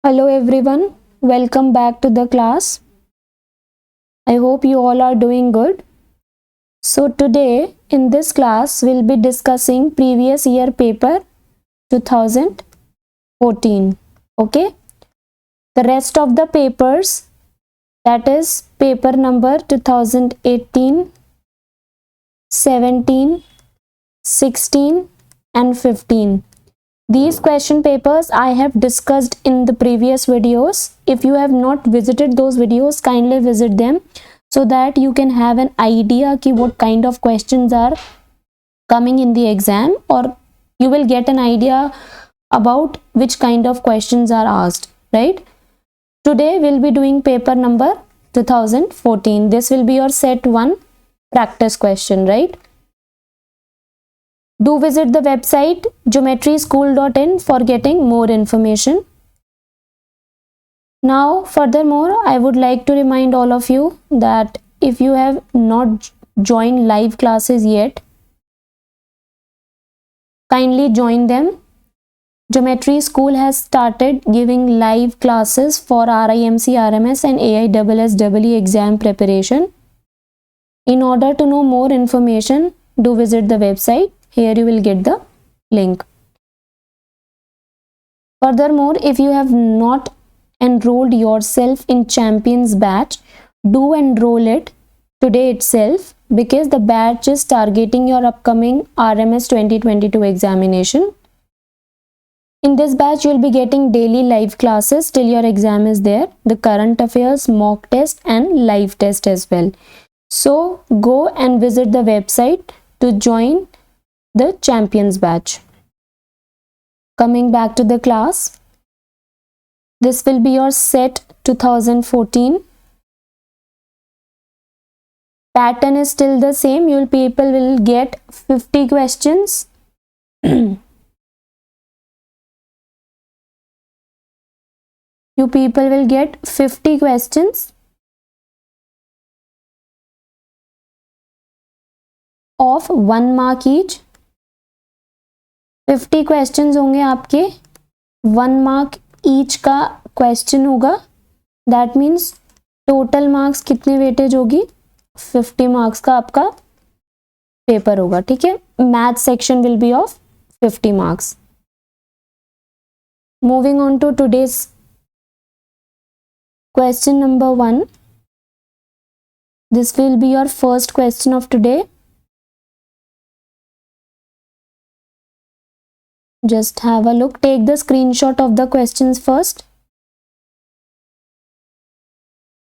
Hello everyone, welcome back to the class. I hope you all are doing good. So today in this class we'll be discussing previous year paper 2014. Okay? The rest of the papers, that is paper number 2018, 17, 16 and 15. These question papers I have discussed in the previous videos. If you have not visited those videos, kindly visit them so that you can have an idea ki what kind of questions are coming in the exam, or you will get an idea about which kind of questions are asked, right? Today we'll be doing paper number 2014. This will be your set 1 practice question, right? Do visit the website geometryschool.in for getting more information. Now, furthermore, I would like to remind all of you that if you have not joined live classes yet, kindly join them. Geometry School has started giving live classes for RIMC, RMS and AISSEE exam preparation. In order to know more information, do visit the website. Here you will get the link. Furthermore, if you have not enrolled yourself in Champions batch, do enroll it today itself, because the batch is targeting your upcoming RMS 2022 examination. In this batch, you will be getting daily live classes till your exam is there, the current affairs, mock test and live test as well. So go and visit the website to join the Champions batch. Coming back to the class, this will be your set 2014. Pattern is still the same. People will get 50 questions. You people will get 50 questions of 1 mark each. 50 questions होंगे आपके, 1 mark each का question होगा. That means total marks कितने weightage होगी, 50 marks का आपका paper होगा. ठीक है. Math section will be of 50 marks. Moving on to today's question number 1. This will be your first question of today. Just have a look. Take the screenshot of the questions first.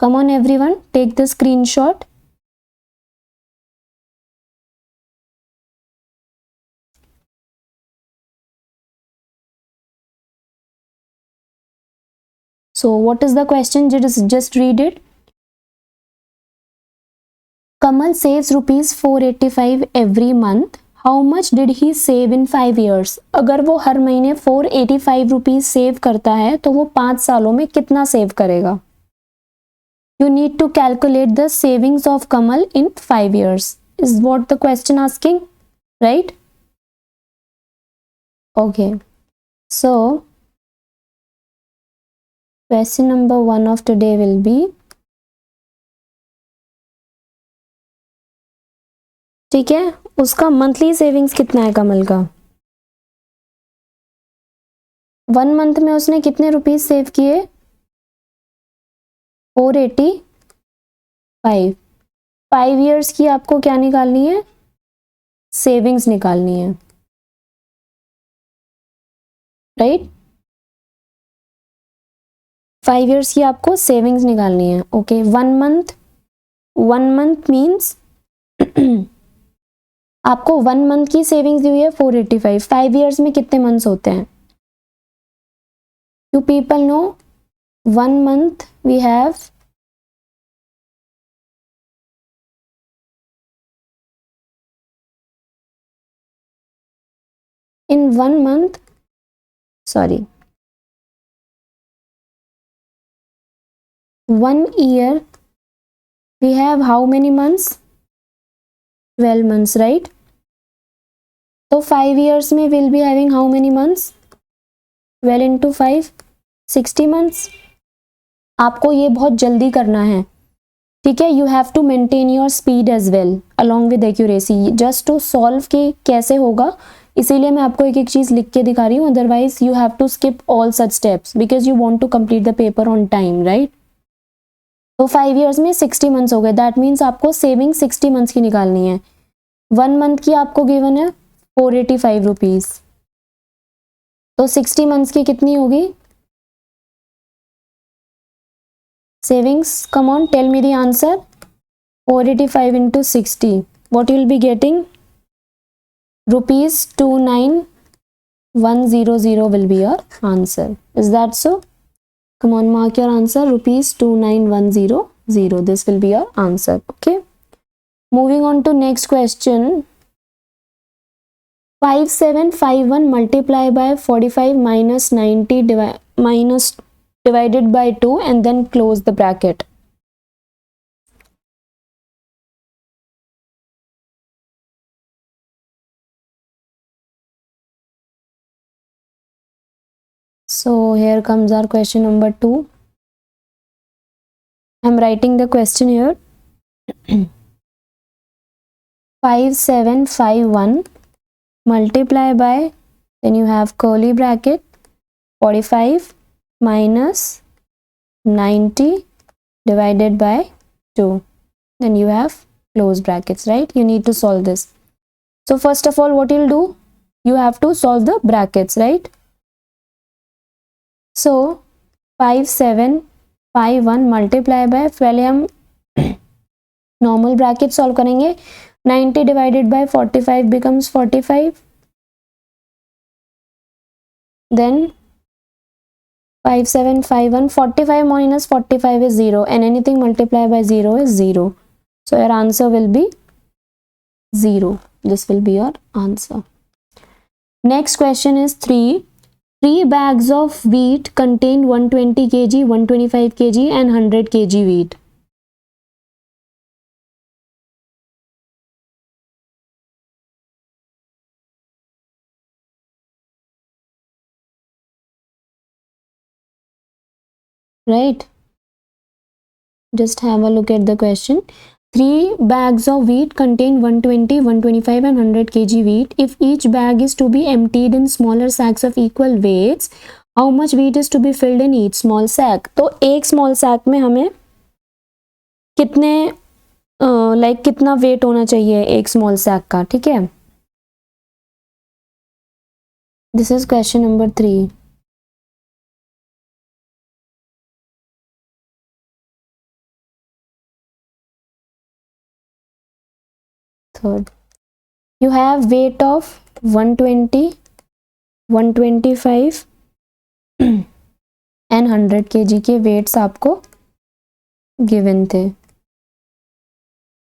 Come on everyone, take the screenshot. So what is the question? Just read it. Kamal saves rupees 485 every month. How much did he save in 5 years? अगर वो हर महीने 485 rupees save करता है तो वो 5 सालों में कितना सेव करेगा? You need to calculate the savings of Kamal in 5 years is what the question asking, right? Okay. So question number 1 of today will be, ठीक है, उसका मंथली सेविंग्स कितना है कमल का? 1 मंथ में उसने कितने रुपीज सेव किए? 485. 5 इयर्स की आपको क्या निकालनी है? सेविंग्स निकालनी है, राइट? 5 इयर्स की आपको सेविंग्स निकालनी है. ओके. 1 मंथ मीन्स आपको 1 मंथ की सेविंग्स दी हुई है 485. 5 इयर्स में कितने मंथ्स होते हैं? You people know 1 month we have in 1 month, sorry, 1 year we have how many months? 12 months, right? So 5 years में we'll be having how many months? 12 into 5, 60 months. आपको ये बहुत जल्दी करना है, ठीक है। You have to maintain your speed as well along with accuracy, just to solve के कैसे होगा, इसीलिए मैं आपको एक एक चीज लिख के दिखा रही हूँ। Otherwise you have to skip all such steps because you want to complete the paper on time, right. तो 5 ईयर्स में 60 मंथ्स हो गए, दैट मीन्स आपको सेविंग 60 मंथ्स की निकालनी है। 1 मंथ की आपको गिवन है 485 रुपीज, तो 60 मंथ्स की कितनी होगी savings? Come on, tell me the answer. 485 into 60, what you will be getting? Rupees 29100 will be your answer. Is that so? Come on, mark your answer. Rupees 29100, this will be your answer. Okay, moving on to next question. 5751 multiply by 45 minus 90 divided by 2 and then close the bracket. So here comes our question number 2. I'm writing the question here. 5751 multiply by, then you have curly bracket, 45 minus 90 divided by 2, then you have close brackets, right? You need to solve this. So first of all, what you'll do, you have to solve the brackets, right? So 5751 multiply by, पहले हम normal bracket solve करेंगे। 90 divided by 45 becomes 45, then 5751, 45 minus 45 is 0 and anything multiplied by 0 is 0, so your answer will be 0. This will be your answer. Next question is 3 bags of wheat contain 120 kg, 125 kg and 100 kg wheat. Right, just have a look at the question. 3 bags of wheat contain 120, 125 and 100 kg wheat. If each bag is to be emptied in smaller sacks of equal weights, how much wheat is to be filled in each small sack? तो एक small sack में हमें कितने like कितना wait होना चाहिए एक small sac का, ठीक है। This is question number 3. Third, you have weight of 120, 125 and 100 kg के वेट्स आपको गिवन थे,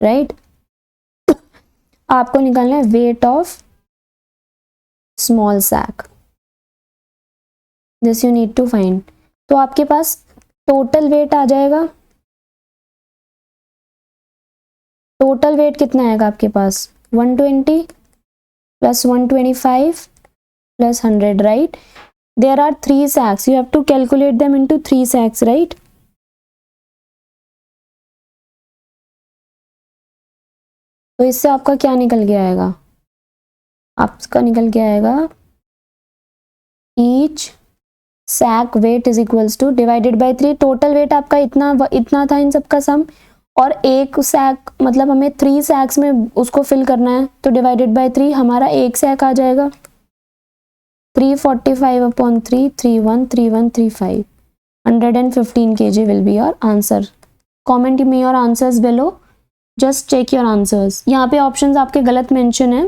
राइट। आपको निकालना है weight of small sack, this you need to find. तो आपके पास टोटल वेट आ जाएगा, टोटल वेट कितना आएगा आपके पास 120 plus 125 plus 100, right. There are 3 sacks, you have to calculate them into 3 sacks, right. तो इससे आपका क्या निकल के आएगा, आपका निकल के आएगा each sack weight is equals to divided by 3, total weight आपका इतना था इन सबका सम, और एक सैक मतलब हमें 3 सैक्स में उसको फिल करना है, तो डिवाइडेड बाय 3 हमारा एक सैक आ जाएगा 345 upon 3, 313135, 115 kg will be your answer. Comment me your answers below. Just check your answers. यहाँ पे ऑप्शंस आपके गलत मेंशन है,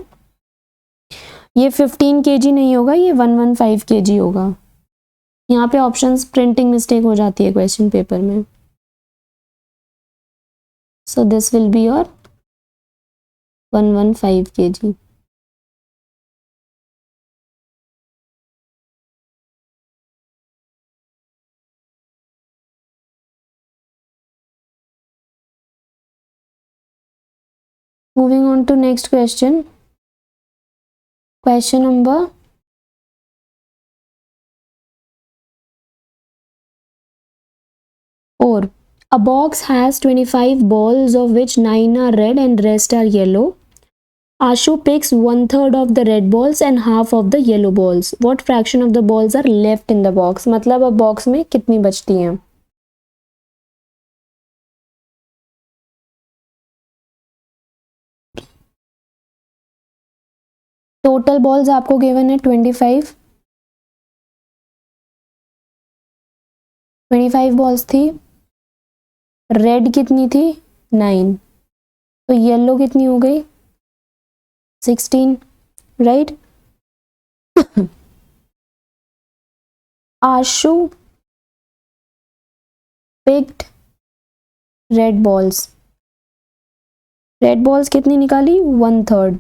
ये 15 kg नहीं होगा, ये 115 kg होगा। यहाँ पे ऑप्शंस प्रिंटिंग मिस्टेक हो जाती है क्वेश्चन पेपर में। So this will be your 115 kg. Moving on to next question. Question number 4. A box has 25 balls of which 9 are red and rest are yellow. Ashu picks 1/3 of the red balls and half of the yellow balls. What fraction of the balls are left in the box? मतलब अब box में कितनी बचती हैं? Total balls आपको given है 25 balls थी, red कितनी थी 9, तो येलो कितनी हो गई 16, राइट। आशु पिक्ड रेड बॉल्स कितनी निकाली 1/3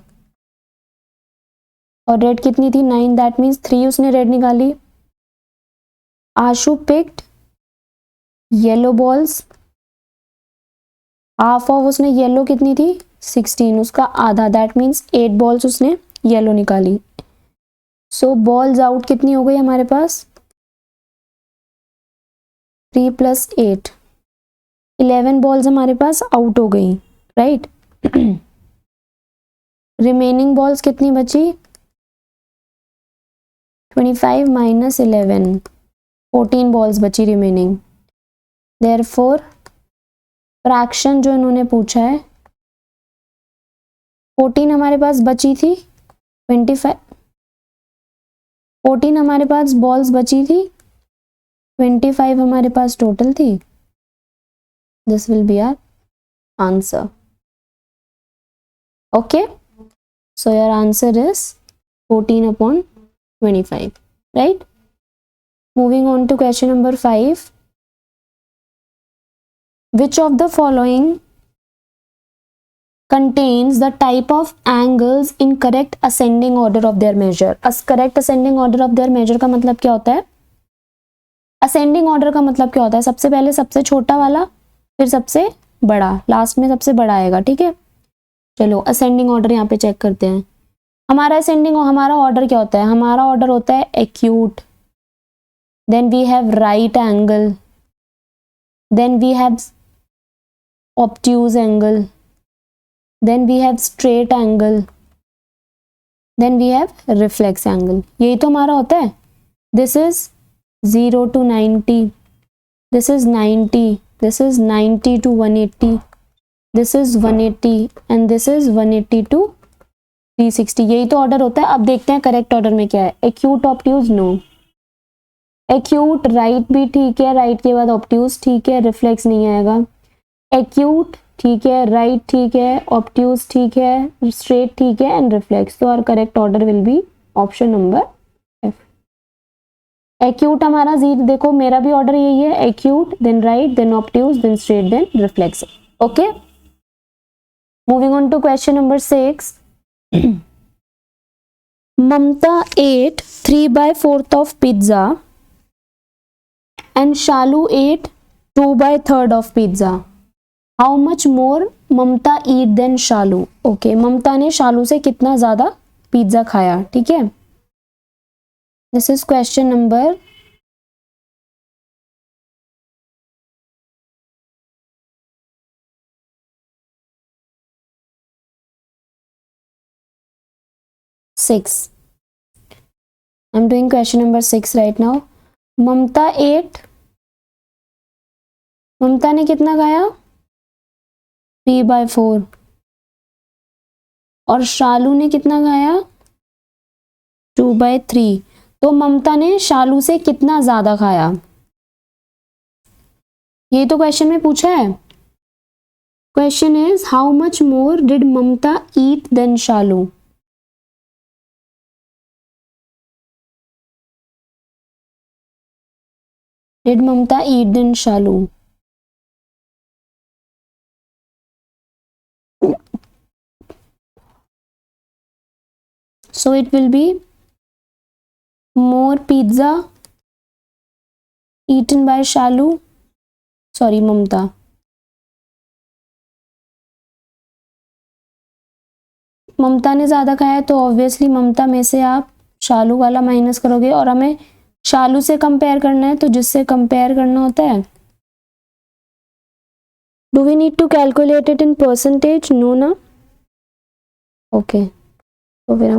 और रेड कितनी थी 9, दैट मीन्स 3 उसने रेड निकाली। Ashu picked yellow balls, half of उसने येलो कितनी थी 16, उसका आधा, दैट मीन्स 8 बॉल्स उसने येलो निकाली। सो बॉल्स आउट कितनी हो गई हमारे पास 3 + 8, 11 बॉल्स हमारे पास आउट हो गई, राइट। रिमेनिंग बॉल्स कितनी बची 25 - 11, 14 बॉल्स बची रिमेनिंग। देयरफॉर फ्रैक्शन जो इन्होंने पूछा है 14 हमारे पास बची थी 14 हमारे पास बॉल्स बची थी, 25 हमारे पास टोटल थी। This will be our answer. Okay, so your answer is 14/25, right? Moving on to question number 5. Which of the following contains the type of angles in correct ascending order of their measure? Correct ascending order of their measure का मतलब क्या होता है? ascending order का मतलब क्या होता है? सबसे पहले सबसे छोटा वाला, फिर सबसे बड़ा, लास्ट में सबसे बड़ा आएगा, ठीक है। चलो ascending order यहाँ पे चेक करते हैं। हमारा हमारा ऑर्डर क्या होता है? हमारा ऑर्डर होता है acute, then we have right angle, then we have obtuse angle, then we have straight angle, then we have reflex angle. यही तो हमारा होता है। This is 0 to 90, this is 90, this is 90 to 180, this is 180 and this is 180 to 360। यही तो order होता है। अब देखते हैं करेक्ट ऑर्डर में क्या है। Acute obtuse no, acute right भी ठीक है, राइट के बाद ऑब्ट्यूज ठीक है, रिफ्लेक्स नहीं आएगा। एक्यूट ठीक है, राइट ठीक है, ऑब्ट्यूज ठीक है, स्ट्रेट ठीक है एंड रिफ्लेक्स। तो our correct order will be option number F. Acute हमारा जीरो, देखो मेरा भी ऑर्डर यही है, acute then right then obtuse then straight then reflex. Okay, moving on to question number 6. Mamta ate 3/4 of pizza and Shalu ate 2/3 of pizza. How much more Mamta eat than Shalu? Okay, ममता ने शालू से कितना ज्यादा pizza खाया, ठीक है। This is question number 6. I'm doing question number 6 right now. ममता ने कितना खाया 3/4 और शालू ने कितना खाया 2/3। तो ममता ने शालू से कितना ज्यादा खाया, ये तो क्वेश्चन में पूछा है। Question is how much more did Mamta eat than Shalu. Did Mamta eat than Shalu? So it will be more pizza eaten by Shalu. Sorry, Mamta. ममता ने ज्यादा खाया है तो ऑब्वियसली ममता में से आप शालू वाला माइनस करोगे और हमें शालू से कंपेयर करना है, तो जिससे कंपेयर करना होता है do we need to calculate it in percentage? No ना। ओके, तो फिर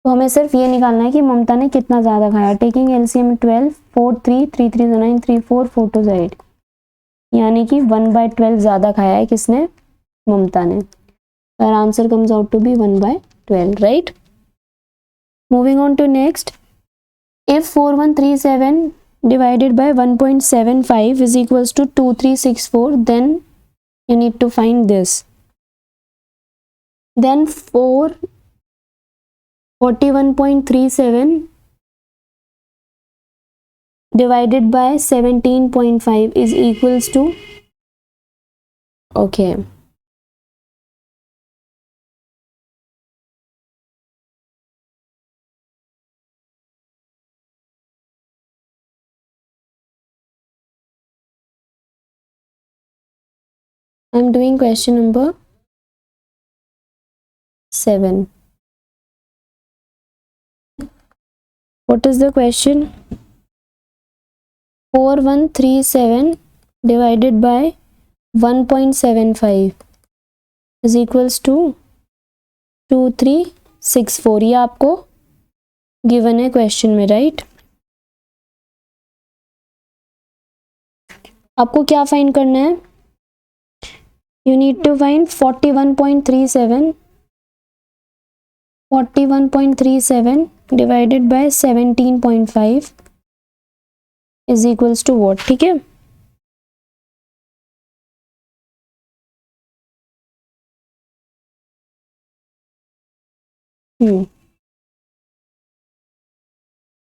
हमें सिर्फ ये निकालना है कि ममता ने कितना ज़्यादा खाया। टेकिंग एलसीएम 12, 4 3 3 3 9 3 4 4 2 8, यानी कि 1/12 ज़्यादा खाया है किसने? ममता ने। Our answer comes out to be 1/12, right? Moving on to next. If 4137 divided by 1.75 is equals to 2364, then you need to find this. Then 41.37 divided by 17.5 is equals to, okay, I'm doing question number 7. What is the question? 4137 divided by 1.75 is equals to 2364. ये आपको given है question में, right? आपको क्या find करना है? You need to find 41.37 divided by 17.5 is equals to what? ठीक है,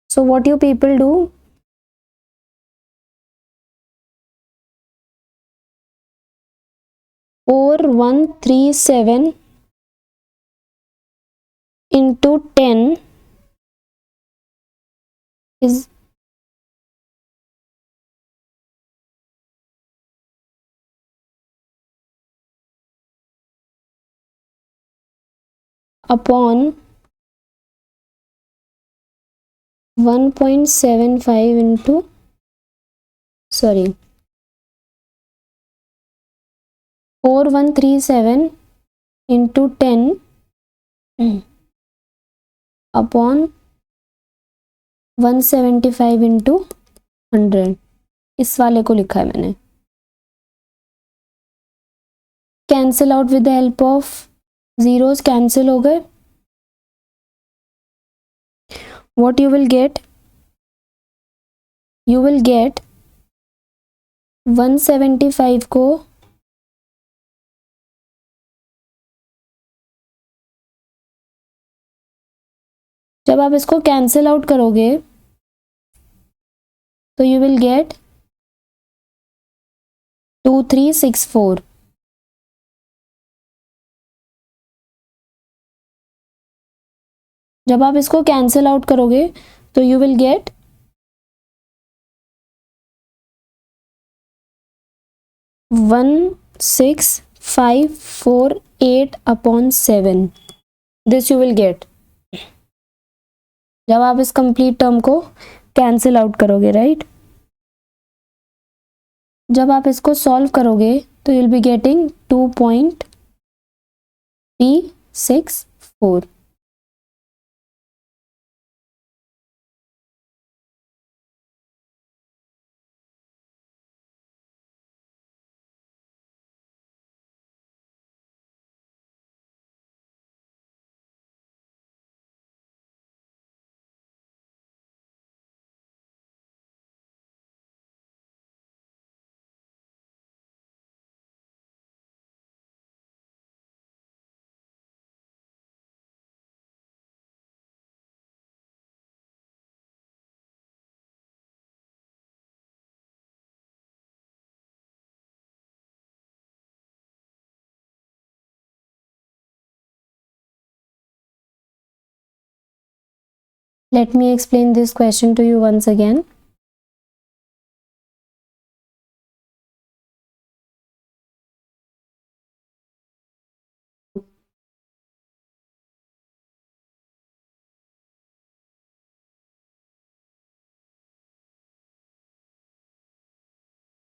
so what you people do, or 137 into 10 is upon 1.75 into, sorry, 4137 into 10 upon 175 into 100, इस वाले को लिखा है मैंने। Cancel out with the help of zeros, cancel हो गए। What you will gate? You will gate 175 को जब आप इसको कैंसिल आउट करोगे तो यू विल गेट 2364। जब आप इसको कैंसिल आउट करोगे तो you will gate 16548 upon 7, this you will gate जब आप इस कंप्लीट टर्म को कैंसिल आउट करोगे, राइट? जब आप इसको सॉल्व करोगे तो you will be getting 2.364। Let me explain this question to you once again.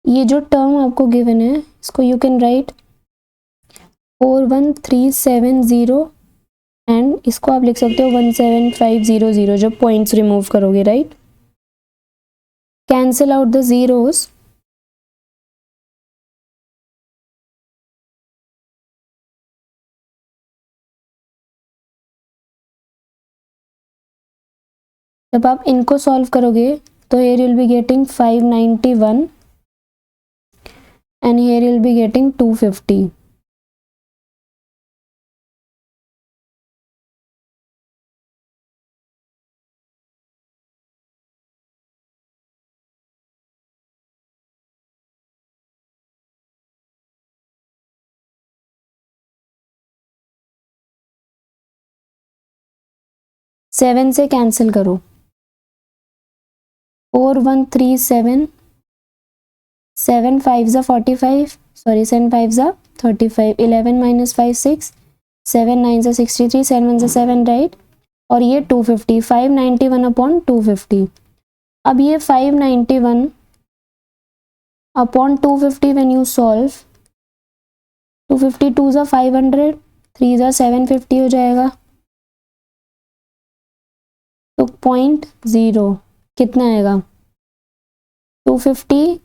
ये जो टर्म आपको गिवन है इसको यू कैन राइट 41370 एंड इसको आप लिख सकते हो 17500 जब पॉइंट्स रिमूव करोगे, right. Cancel out the zeros, जब आप इनको सॉल्व करोगे तो here you'll be getting 591 and here you'll be getting 250. Seven से कैंसिल करो, 4137, 7 5s are 45, sorry 7 5s are 35, 11 minus 5 6, 7 9s are 63, 7 1s are 7, right. और ये 250, 591 अपॉन 250। अब ये 591 upon 250 when you solve, 250 2s are 500, 3s are 750 हो जाएगा। तो 0.0 कितना आएगा, 250,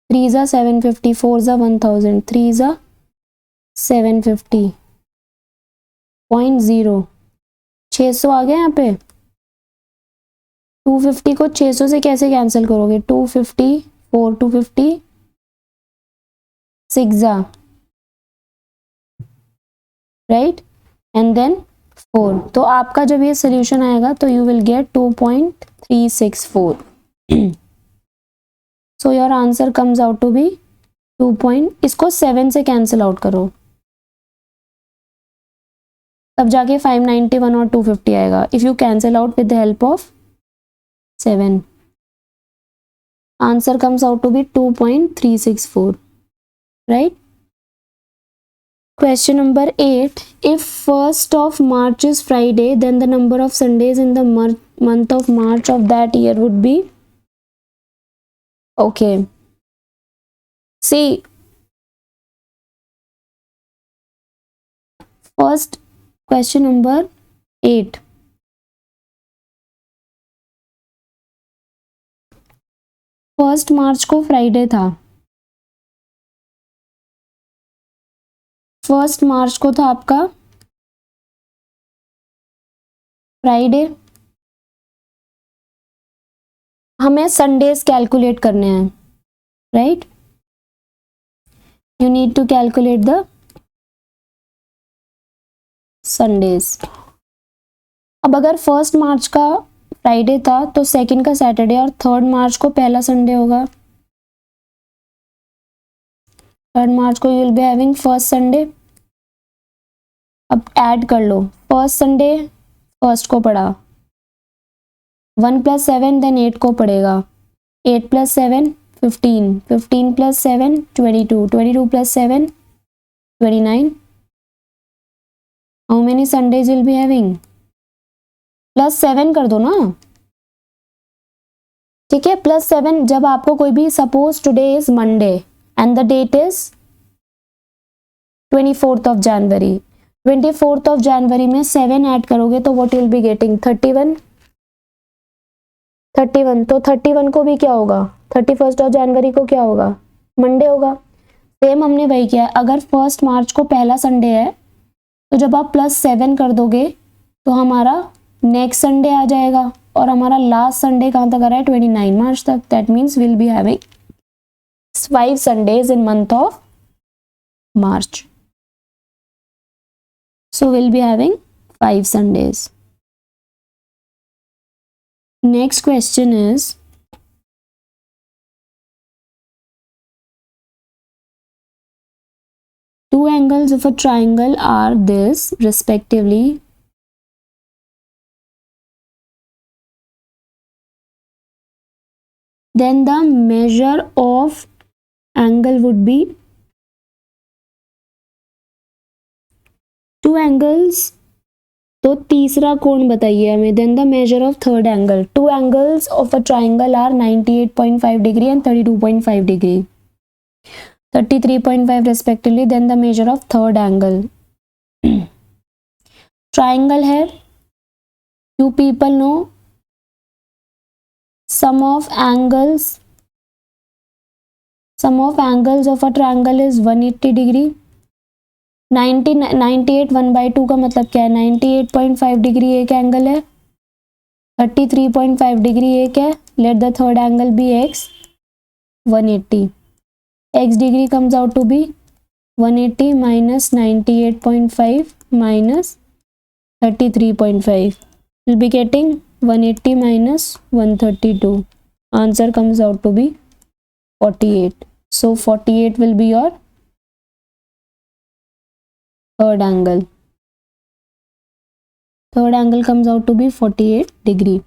3s are 750, 4s are 1000, 3s are 750, 0.0 600 आ गया यहाँ पे। 250 को 600 से कैसे कैंसिल करोगे, 250 4 250 6 राइट एंड देन 4। तो आपका जब ये सोल्यूशन आएगा तो you will get 2.364। So your answer comes out to be 2. इसको 7 से कैंसिल आउट करो, तब जाके 591 और 250 आएगा। If you cancel out with the help of 7, answer comes out to be 2.364, right. Question number 8. If 1st of March is Friday, then the number of Sundays in the month of March of that year would be? Okay. See, first question number 8. First March को Friday था, first March को था आपका Friday. हमें Sundays calculate करने हैं, right. You need to calculate the Sundays. अब अगर फर्स्ट मार्च का फ्राइडे था तो सेकंड का सैटरडे और थर्ड मार्च को पहला संडे होगा। थर्ड मार्च को you will be having first Sunday. अब ऐड कर लो, फर्स्ट संडे फर्स्ट को पढ़ा, 1 + 7 देन 8 को पढ़ेगा, 8 + 7 15, 15 + 7 22, 22 + 7 29। How many Sundays will be having, +7 कर दो ना, ठीक है। +7 जब आपको कोई भी, suppose today is Monday and the date is 24th of January, 24th of January में 7 ऐड करोगे तो व्हाट विल बी गेटिंग 31। तो 31 को भी क्या होगा, 31st of January को क्या होगा, मंडे होगा। सेम हमने वही किया है। अगर फर्स्ट मार्च को पहला संडे है तो जब आप +7 कर दोगे तो हमारा नेक्स्ट संडे आ जाएगा और हमारा लास्ट संडे कहाँ तक आ रहा है, 29 मार्च तक। That means will be having 5 Sundays in month of March. So we'll be having 5 Sundays. Next question is, two angles of a triangle are this respectively. Then the measure of angle would be two angles. तो तीसरा कोण बताइए हमें। Then the measure of third angle. Two angles of a triangle are 98.5 degree and 32.5 degree. 33.5 respectively. Then the measure of third angle. Triangle है, you people know sum of angles of a triangle is 180 degree. 98 1/2 का मतलब क्या है? 98.5 degree एक angle है, 33.5 degree एक है. Let the third angle be x 180. x degree comes out to be 180 minus 98.5 minus 33.5. We'll be getting 180 minus 132. Answer comes out to be 48. So 48 will be your third angle. Third angle comes out to be 48 degree.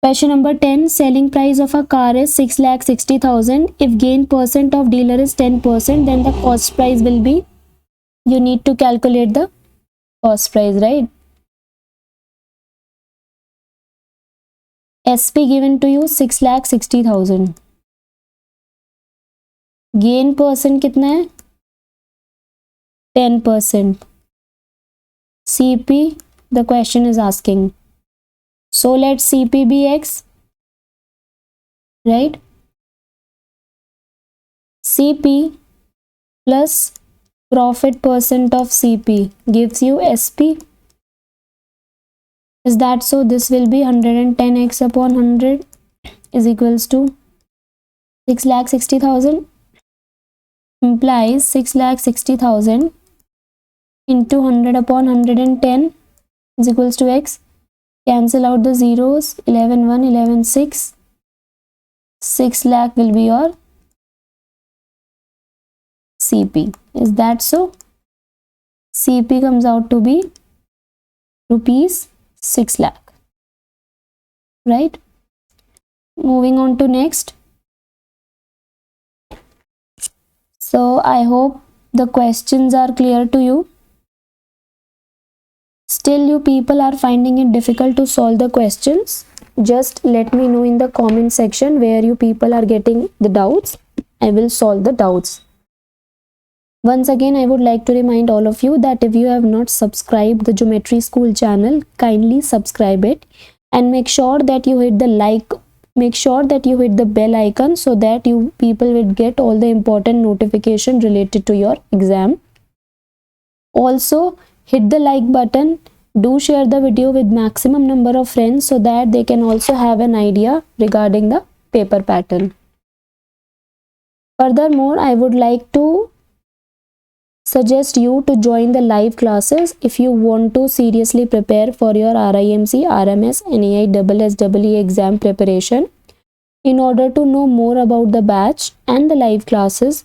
Question number 10. Selling price of a car is 6,60,000. If gain percent of dealer is 10%, then the cost price will be, you need to calculate the cost price, right? SP given to you 6,60,000. Gain percent कितना है? 10%. CP, the question is asking. So let CP be X, right? CP plus profit percent of CP gives you SP. Is that so? This will be 110x upon 100 is equals to 6,60,000. Implies 6,60,000 into 100 upon 110 is equals to X. Cancel out the zeros. 11 1 11 6. 6 lakh will be your CP. Is that so? CP comes out to be rupees 6 lakh. Right? Moving on to next. So I hope the questions are clear to you. Still you people are finding it difficult to solve the questions, just let me know in the comment section where you people are getting the doubts. I will solve the doubts. Once again, I would like to remind all of you that if you have not subscribed the Geometry School channel, kindly subscribe it and make sure that you hit the bell icon so that you people will get all the important notification related to your exam. Also, hit the like button. Do share the video with maximum number of friends so that they can also have an idea regarding the paper pattern. Furthermore, I would like to suggest you to join the live classes if you want to seriously prepare for your RIMC, RMS, NAI, SSE exam preparation. In order to know more about the batch and the live classes,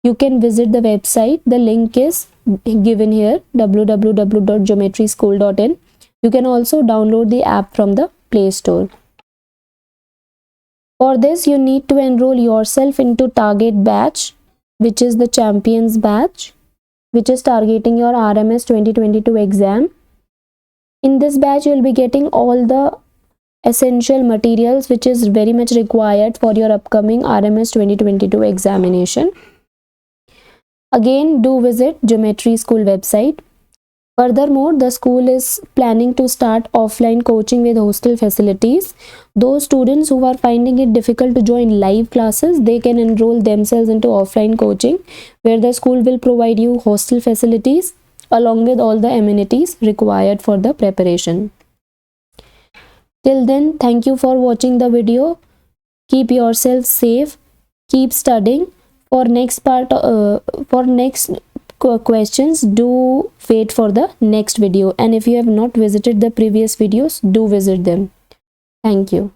you can visit the website. The link is given here, www.geometryschool.in. You can also download the app from the Play Store. For this, you need to enroll yourself into target batch, which is the champions batch, which is targeting your RMS 2022 exam. In this batch, you will be getting all the essential materials which is very much required for your upcoming RMS 2022 examination. Again, do visit Geometry School website. Furthermore, the school is planning to start offline coaching with hostel facilities. Those students who are finding it difficult to join live classes, they can enroll themselves into offline coaching, where the school will provide you hostel facilities along with all the amenities required for the preparation. Till then, thank you for watching the video. Keep yourself safe. Keep studying. For next questions, do wait for the next video. And if you have not visited the previous videos, do visit them. Thank you.